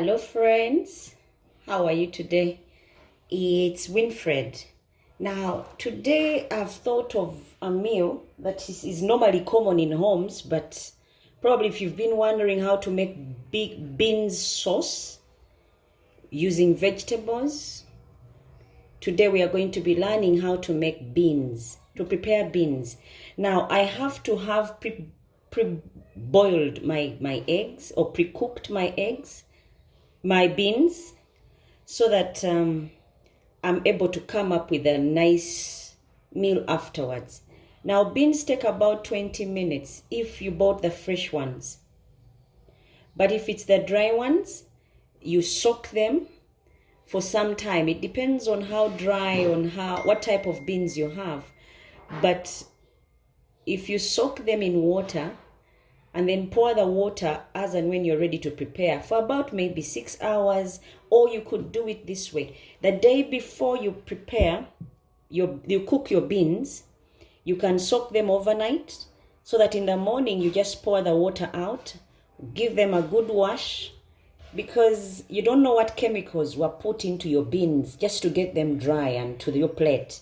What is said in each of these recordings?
Hello friends, how are you today? It's Winfred. Now today I've thought of a meal that is normally common in homes, but probably if you've been wondering how to make big beans sauce using vegetables, today we are going to be learning how to make beans, to prepare beans. Now I have to have pre-boiled my eggs, or pre-cooked my beans, so that I'm able to come up with a nice meal afterwards. Now beans take about 20 minutes if you bought the fresh ones, but if it's the dry ones, you soak them for some time. It depends on how dry, what type of beans you have, but if you soak them in water and then pour the water as and when you're ready to prepare for about maybe 6 hours, or you could do it this way. The day before you prepare, you cook your beans, you can soak them overnight so that in the morning you just pour the water out, give them a good wash, because you don't know what chemicals were put into your beans just to get them dry and to your plate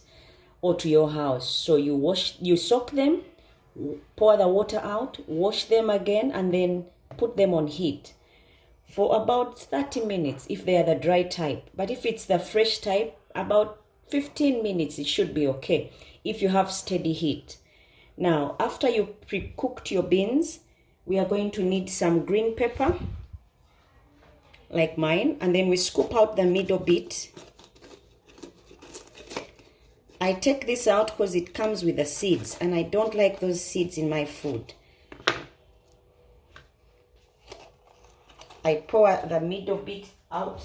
or to your house. So you soak them, pour the water out, wash them again, and then put them on heat for about 30 minutes if they are the dry type. But if it's the fresh type, about 15 minutes it should be okay if you have steady heat. Now, after you pre-cooked your beans, we are going to need some green pepper like mine, and then we scoop out the middle bit. I take this out because it comes with the seeds, and I don't like those seeds in my food. I pour the middle bit out.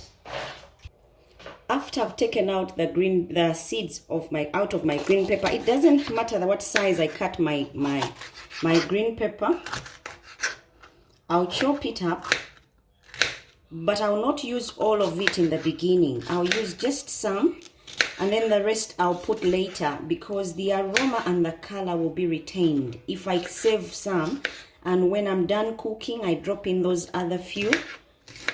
After I've taken out the seeds out of my green pepper, it doesn't matter what size I cut my green pepper. I'll chop it up, but I'll not use all of it in the beginning. I'll use just some, and then the rest I'll put later, because the aroma and the color will be retained if I save some, and when I'm done cooking I drop in those other few.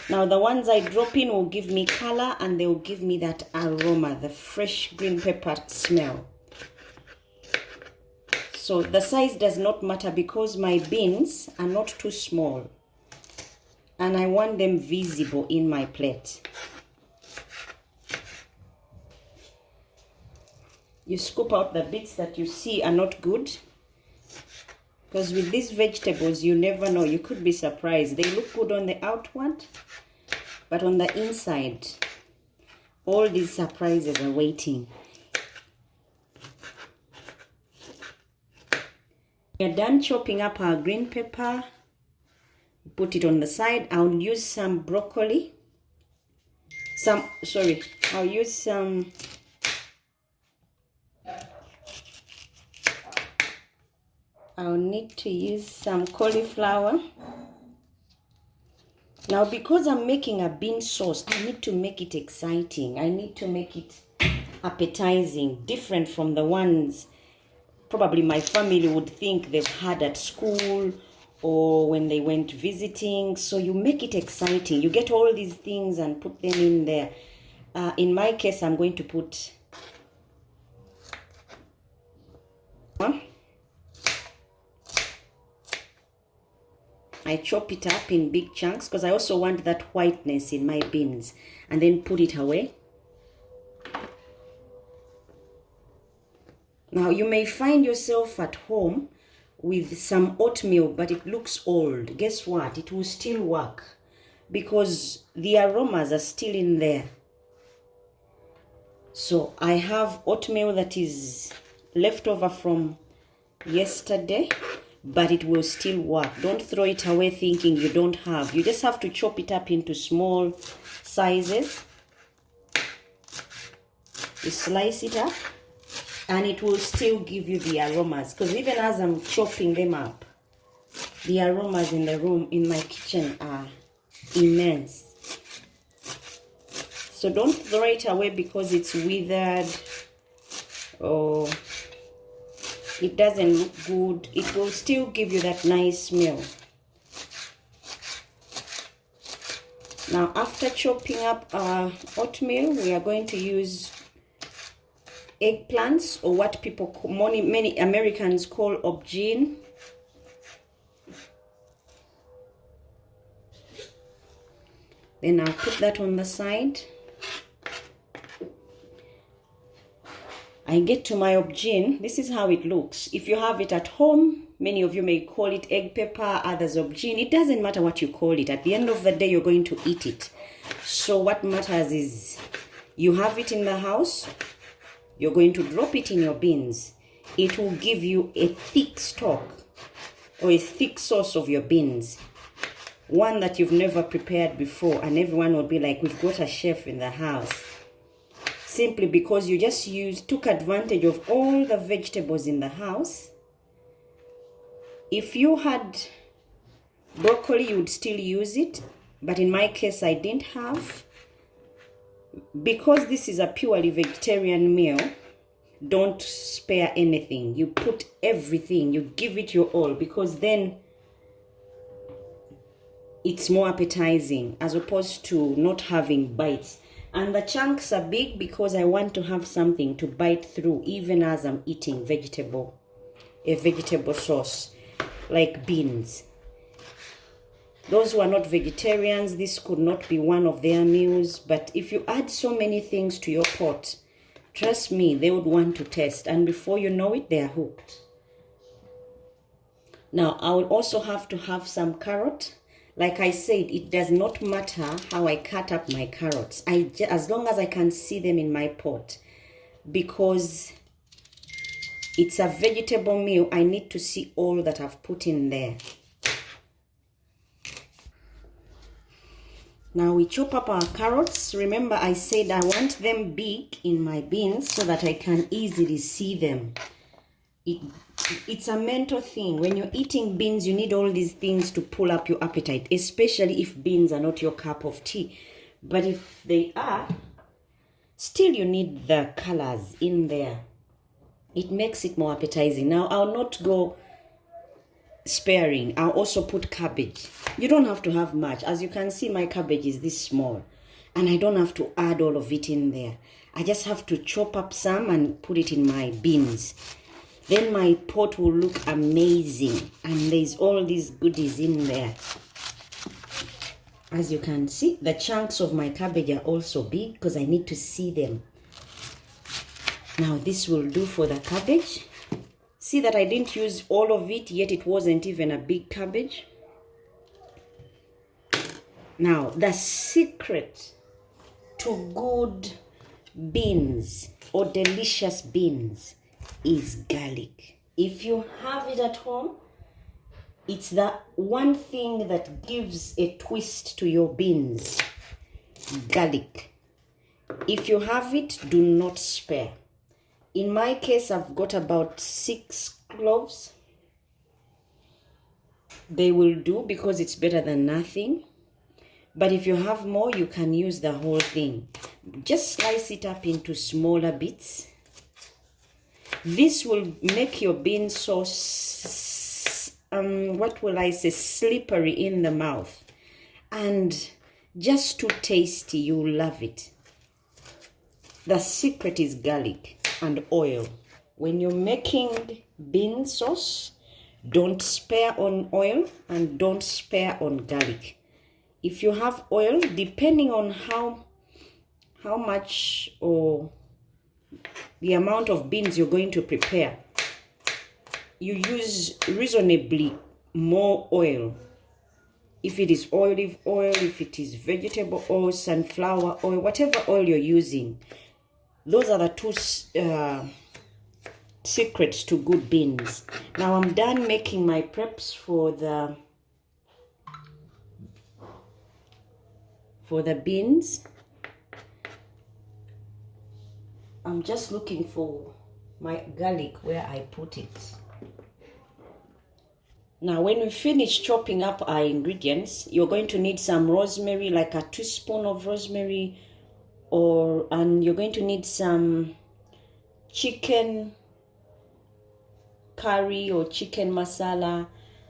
Now the ones I drop in will give me color, and they will give me that aroma, the fresh green pepper smell. So the size does not matter, because my beans are not too small and I want them visible in my plate. You scoop out the bits that you see are not good, because with these vegetables you never know, you could be surprised. They look good on the outward, but on the inside all these surprises are waiting. We are done chopping up our green pepper. Put it on the side. I'll use some broccoli. I'll use some I'll need to use some cauliflower. Now, because I'm making a bean sauce, I need to make it exciting. I need to make it appetizing, different from the ones probably my family would think they've had at school or when they went visiting. So you make it exciting. You get all these things and put them in there. In my case, I'm going to put I chop it up in big chunks because I also want that whiteness in my beans, and then put it away. Now you may find yourself at home with some oatmeal, but it looks old. Guess what? It will still work because the aromas are still in there. So I have oatmeal that is left over from yesterday, but it will still work. Don't throw it away thinking you don't have. You just have to chop it up into small sizes. You slice it up, and it will still give you the aromas, because even as I'm chopping them up, the aromas in the room, in my kitchen, are immense. So don't throw it away because it's withered or it doesn't look good. It will still give you that nice smell. Now, after chopping up our oatmeal, we are going to use eggplants, or what people call, many Americans call aubergine. Then I'll put that on the side. I get to my aubergine. This is how it looks. If you have it at home, many of you may call it egg pepper, others aubergine. It doesn't matter what you call it. At the end of the day, you're going to eat it. So what matters is you have it in the house. You're going to drop it in your beans. It will give you a thick stock or a thick sauce of your beans. One that you've never prepared before, and everyone will be like, we've got a chef in the house. Simply because you just took advantage of all the vegetables in the house. If you had broccoli, you would still use it. But in my case, I didn't have. Because this is a purely vegetarian meal, don't spare anything. You put everything. You give it your all, because then it's more appetizing as opposed to not having bites. And the chunks are big because I want to have something to bite through even as I'm eating a vegetable sauce like beans. Those who are not vegetarians, this could not be one of their meals. But if you add so many things to your pot, trust me, they would want to taste. And before you know it, they are hooked. Now, I will also have to have some carrot. Like I said, it does not matter how I cut up my carrots. As long as I can see them in my pot. Because it's a vegetable meal, I need to see all that I've put in there. Now we chop up our carrots. Remember, I said I want them big in my beans so that I can easily see them. It's a mental thing. When you're eating beans, you need all these things to pull up your appetite, especially if beans are not your cup of tea. But if they are, still you need the colors in there. It makes it more appetizing. Now, I'll not go sparing. I'll also put cabbage. You don't have to have much. As you can see, my cabbage is this small. And I don't have to add all of it in there. I just have to chop up some and put it in my beans. Then my pot will look amazing. And there's all these goodies in there. As you can see, the chunks of my cabbage are also big because I need to see them. Now this will do for the cabbage. See that I didn't use all of it, yet it wasn't even a big cabbage. Now, the secret to good beans or delicious beans is garlic. If you have it at home, it's the one thing that gives a twist to your beans. Garlic. If you have it, do not spare. In my case, I've got about 6 cloves. They will do because it's better than nothing. But if you have more, you can use the whole thing. Just slice it up into smaller bits. This will make your bean sauce, what will I say, slippery in the mouth. And just too tasty, you'll love it. The secret is garlic and oil. When you're making bean sauce, don't spare on oil and don't spare on garlic. If you have oil, depending on how much or the amount of beans you're going to prepare, you use reasonably more oil. If it is olive oil, if it is vegetable oil, sunflower oil, whatever oil you're using, those are the two secrets to good beans. Now I'm done making my preps for the beans. I'm just looking for my garlic where I put it. Now when we finish chopping up our ingredients, you're going to need some rosemary, like a teaspoon of rosemary, and you're going to need some chicken curry or chicken masala,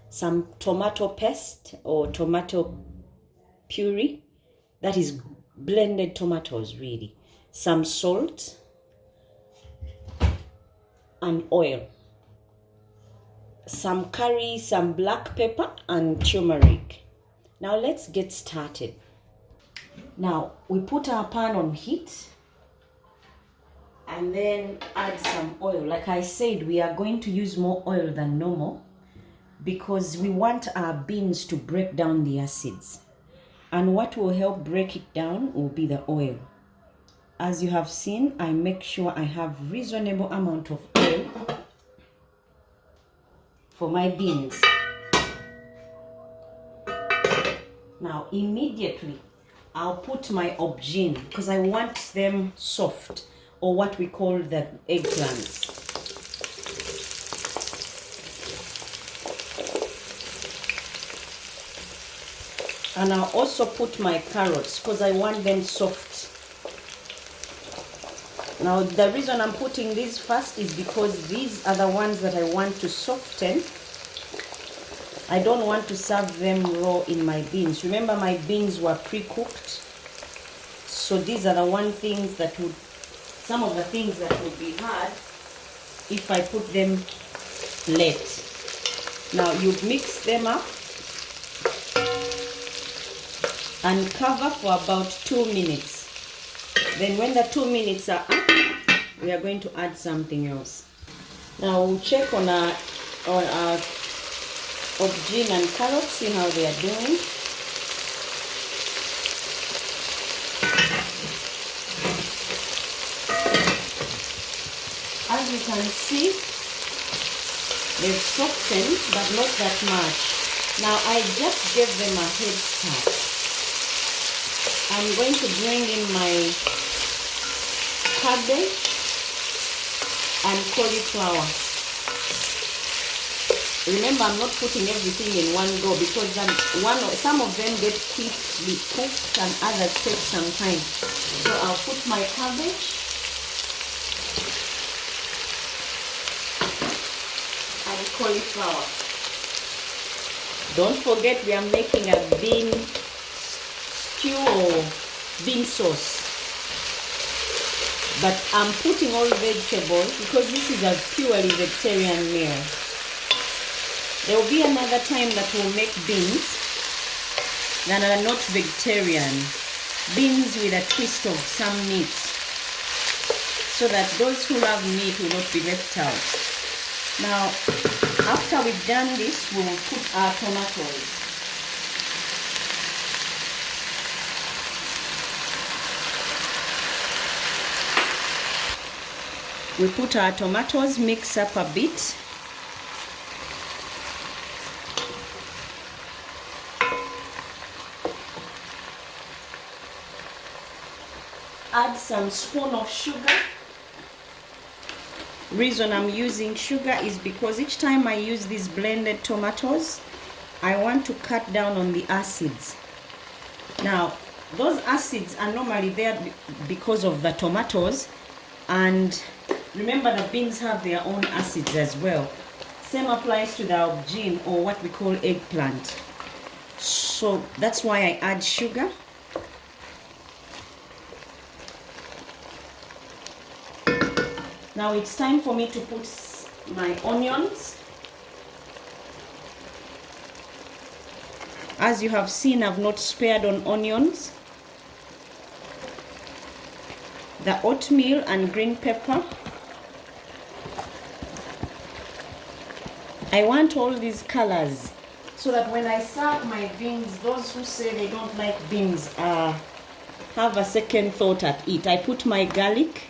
some tomato paste or tomato puree, That is blended tomatoes, really. Some salt and oil. Some curry, some black pepper and turmeric. Now let's get started. Now we put our pan on heat and then add some oil. Like I said, we are going to use more oil than normal because we want our beans to break down the acids. And what will help break it down will be the oil. As you have seen, I make sure I have reasonable amount of oil for my beans. Now immediately I'll put my aubergine because I want them soft, or what we call the eggplants. And I'll also put my carrots because I want them soft. Now the reason I'm putting these first is because these are the ones that I want to soften. I don't want to serve them raw in my beans. Remember, my beans were pre-cooked. So these are the some of the things that would be hard if I put them late. Now you mix them up and cover for about 2 minutes. Then when the 2 minutes are up, we are going to add something else. Now we'll check on our aubergine and carrots, see how they are doing. As you can see, they've softened, but not that much. Now I just gave them a head start. I'm going to bring in my cabbage and cauliflower. Remember, I'm not putting everything in one go because some of them get quickly cooked and others take some time. So I'll put my cabbage and cauliflower. Don't forget, we are making a bean stew or bean sauce. But I'm putting all vegetables because this is a purely vegetarian meal. There will be another time that we'll make beans that are not vegetarian. Beans with a twist of some meat, so that those who love meat will not be left out. Now, after we've done this, we will put our tomatoes. We put our tomatoes, mix up a bit. Add some spoon of sugar. Reason I'm using sugar is because each time I use these blended tomatoes, I want to cut down on the acids. Now, those acids are normally there because of the tomatoes, and remember the beans have their own acids as well. Same applies to the aubergine, or what we call eggplant. So that's why I add sugar. Now it's time for me to put my onions. As you have seen, I've not spared on onions. The oatmeal and green pepper. I want all these colors so that when I serve my beans, those who say they don't like beans have a second thought at it. I put my garlic.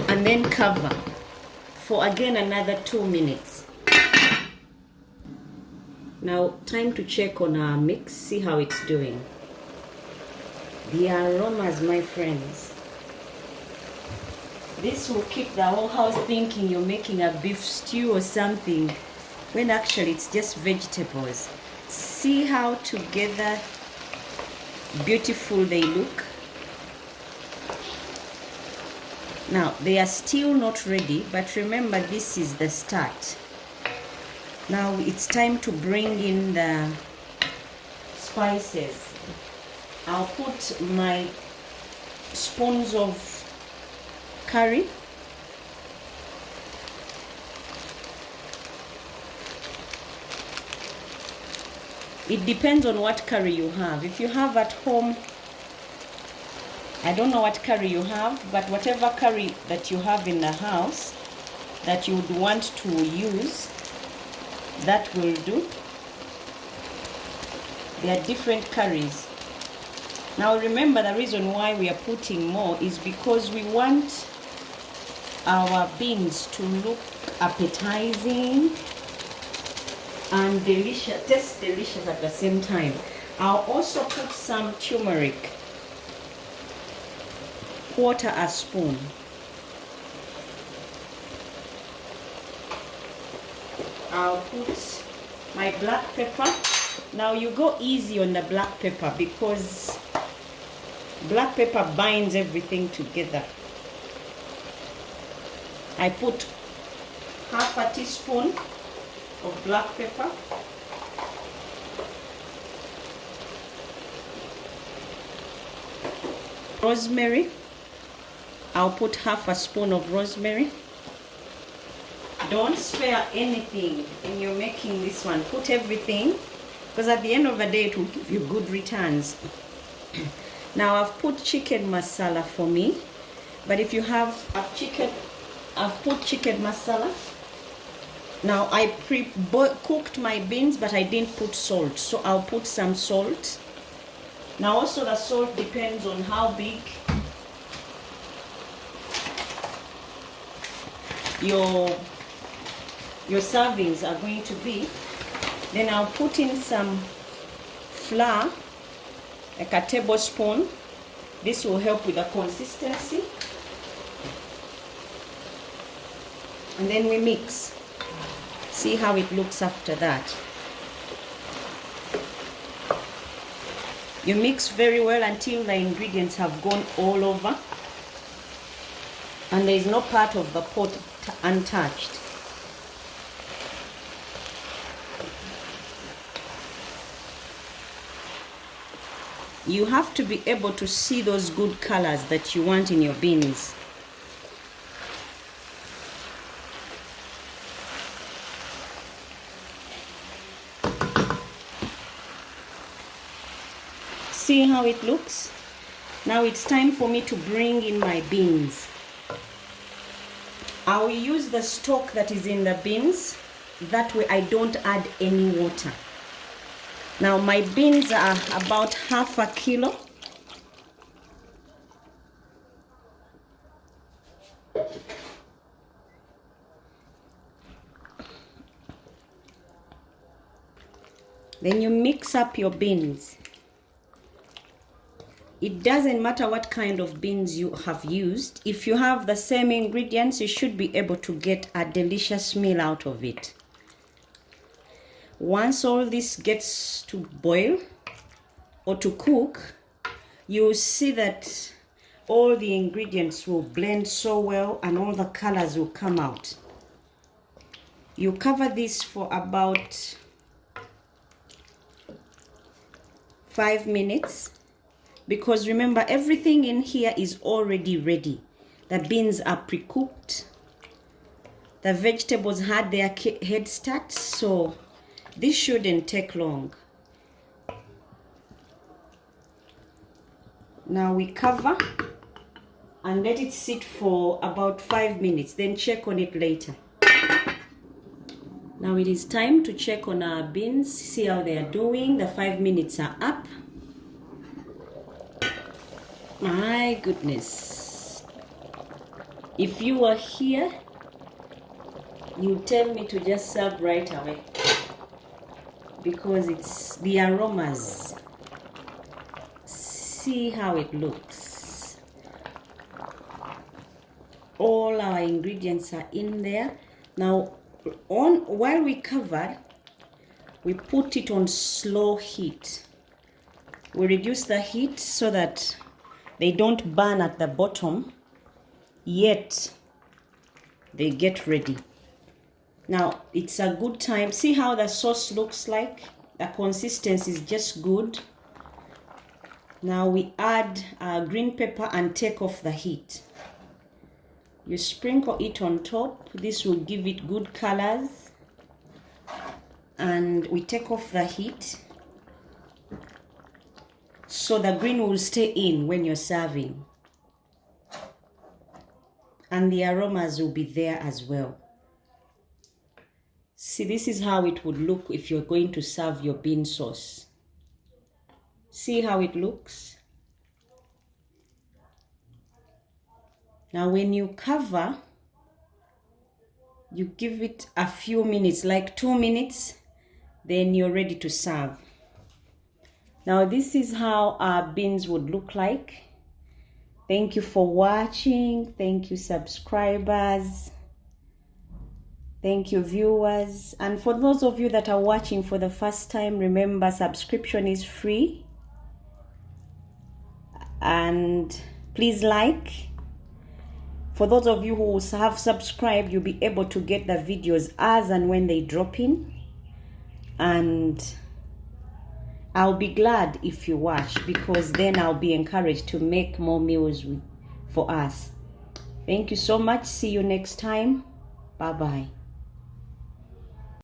And then cover for again another 2 minutes. Now time to check on our mix, see how it's doing. The aromas, my friends. This will keep the whole house thinking you're making a beef stew or something, when actually it's just vegetables. See how together beautiful they look. Now they are still not ready, but remember this is the start. Now it's time to bring in the spices. I'll put my spoons of curry. It depends on what curry you have. If you have at home, I don't know what curry you have, but whatever curry that you have in the house that you would want to use, that will do. There are different curries. Now remember, the reason why we are putting more is because we want our beans to look appetizing and delicious, taste delicious at the same time. I'll also put some turmeric, 1/4 spoon. I'll put my black pepper. Now you go easy on the black pepper because black pepper binds everything together. I put 1/2 teaspoon of black pepper. Rosemary. I'll put 1/2 spoon of rosemary. Don't spare anything when you're making this one. Put everything, because at the end of the day it will give you good returns. Now I've put chicken masala for me, but if you have I've put chicken masala. Now I cooked my beans, but I didn't put salt, so I'll put some salt. Now also the salt depends on how big your servings are going to be. Then I'll put in some flour, like a tablespoon. This will help with the consistency. And then we mix. See how it looks after that. You mix very well until the ingredients have gone all over and there is no part of the pot untouched. You have to be able to see those good colors that you want in your beans. See how it looks? Now it's time for me to bring in my beans. I will use the stock that is in the beans. That way I don't add any water. Now my beans are about 1/2 kilo. Then you mix up your beans. It doesn't matter what kind of beans you have used. If you have the same ingredients, you should be able to get a delicious meal out of it. Once all this gets to boil or to cook, you will see that all the ingredients will blend so well and all the colors will come out. You cover this for about 5 minutes. Because remember, everything in here is already ready. The beans are pre-cooked. The vegetables had their head start, so this shouldn't take long. Now we cover and let it sit for about 5 minutes, then check on it later. Now it is time to check on our beans, see how they are doing. The 5 minutes are up. My goodness. If you were here, you tell me to just serve right away. Because it's the aromas. See how it looks. All our ingredients are in there. Now, while we covered, we put it on slow heat. We reduce the heat so that they don't burn at the bottom. yet they get ready. Now it's a good time. See how the sauce looks like? The consistency is just good. Now we add green pepper and take off the heat. You sprinkle it on top. This will give it good colors. And we take off the heat so the green will stay in when you're serving. And the aromas will be there as well. See, this is how it would look if you're going to serve your bean sauce. See how it looks? Now when you cover, you give it a few minutes, like 2 minutes, then you're ready to serve. Now this is how our beans would look like. Thank you for watching. Thank you, subscribers. Thank you, viewers. And for those of you that are watching for the first time, remember, subscription is free. And please like. For those of you who have subscribed, you'll be able to get the videos as and when they drop in. And I'll be glad if you watch, because then I'll be encouraged to make more meals for us. Thank you so much. See you next time. Bye-bye.